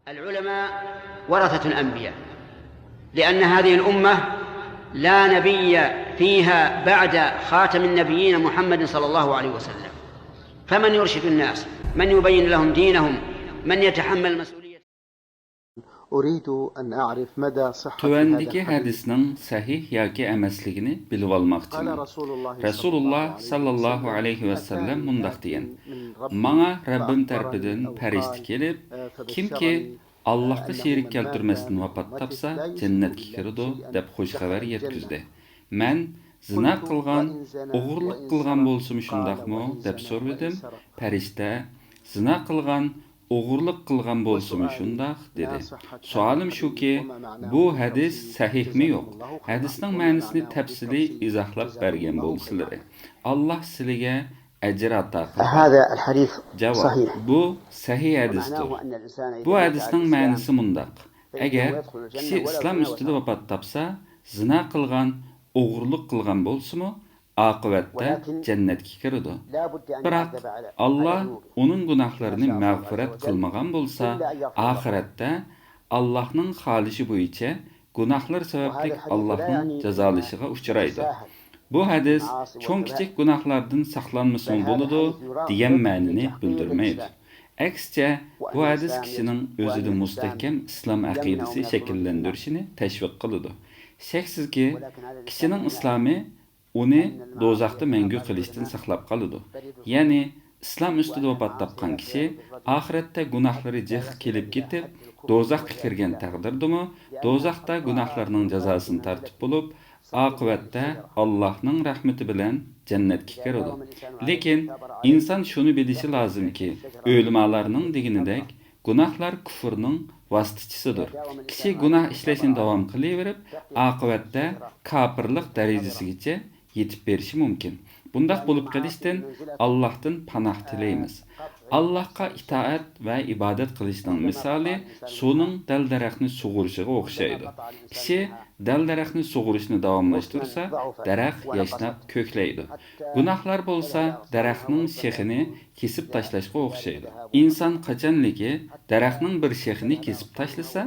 العلماء ورثة الأنبياء، لأن هذه الأمة لا نبي فيها بعد خاتم النبيين محمد صلى الله عليه وسلم، فمن يرشد الناس، من يبين لهم دينهم، من يتحمل المسؤولية. أريد أن أعرف مدى صحة Tövəndəki hədisinin səhih yoki emasligini bilib almaqçıyam. Rasulullah sallallahu alayhi ve sellem mundaq degan: "Mağa Rabbim tərəfindən fəristi kelib, kimki Allahqa şerik keltirməsdən vafat tapsa, cennetə kiridi" deb xoş xəbər yetkizdi. Mən zina qılğan, oğurluq qılğan bolsum şundaqmı deb sorğudim. Fəriştə zina qılğan, oğurluq qılğan bolsumu şundaq dedi. Sualim şu ki, bu hadis sahihmi yo'q? Hadisning ma'nosini təfsili izohlab bergan bolsalar. Allah sizlarga ajr ato qilsin. Javob: bu sahih hadisdir. Bu hadisning ma'nosi mundaq: agar kishi islom ustida vafot topsa, zina qilgan, oğurluq qilgan bolsumu, aqibatda jannatga kiradi. Biroq Allah uning gunohlarini mag'firat qilmagan bo'lsa, oxiratda Allohning xohishi bo'yicha gunohlar sababli Allohning jazolashiga uchraydi. Bu hadis cho'ng kichik gunohlardan saqlanmasin bo'ladi degan ma'noni bildirmaydi. Aksicha, bu hadis kishining o'zida mustahkam islom aqidasi shakllantirishini tashviq qiladi. Shaksizki, kishining islomi uni do'zaxda mangu qilishdan saqlab qoladi. Ya'ni islom ustida vafot topgan kishi oxiratda gunohlari jiq kelib ketib, do'zaxga kirgan taqdirdami, do'zaxda gunohlarining jazosini tortib bo'lib, oqibatda Allohning rahmati bilan jannatga kiradi. Lekin inson shuni bilishi lozimki, o'limalarning deganidek, gunohlar kufrning vositachisidir. Kishi gunoh ishlashni davom qilaverib, oqibatda kofirlik darajasigacha yetib berishi mumkin. Bundaq bo'lib qolishdan Allohdan panoh tilaymiz. Allohga itoat va ibodat qilishning misoli suvning dal-daraxtni sug'urishiga o'xshaydi. Kishi dal-daraxtni sug'urishni davomlashtirsa, daraxt yashnab ko'klaydi. Gunohlar bo'lsa, daraxtning shexini kesib tashlashga o'xshaydi. Inson qachonligi daraxtning bir shexini kesib tashlasa,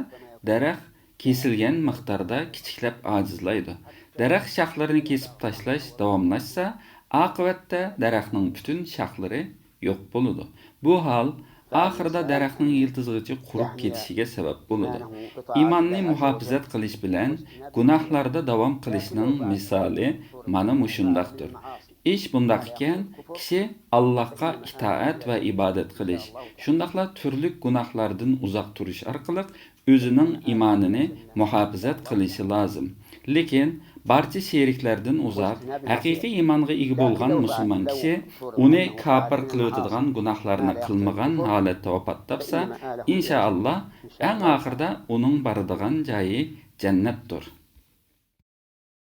daraxt kesilgan miqdorda kichiklab ojizlaydi. Daraxt shaxlarini kesib tashlash davomlashsa, oqibatda daraxtning butun shaxlari yo'q bo'ladi. Bu hol oxirida daraxtning yiltizig'icha qurib ketishiga sabab bo'ladi. Iymonni muhofazat qilish bilan gunohlarda davom qilishning misoli mana mushundaqdir. Ish bundaq ekan, kishi Allohga itoat va ibodat qilish, shundaqla turli gunohlardan uzoq turish orqali o'zining iymonini muhofazat qilishi lozim. Lekin barcha sheriklardan uzoq, haqiqiy iymonga ega bo'lgan musulmon kishi uni kofir qiladigan gunohlarni qilmagan holatda vafot topsa, inshaalloh eng oxirida uning boradigan joyi jannatdir.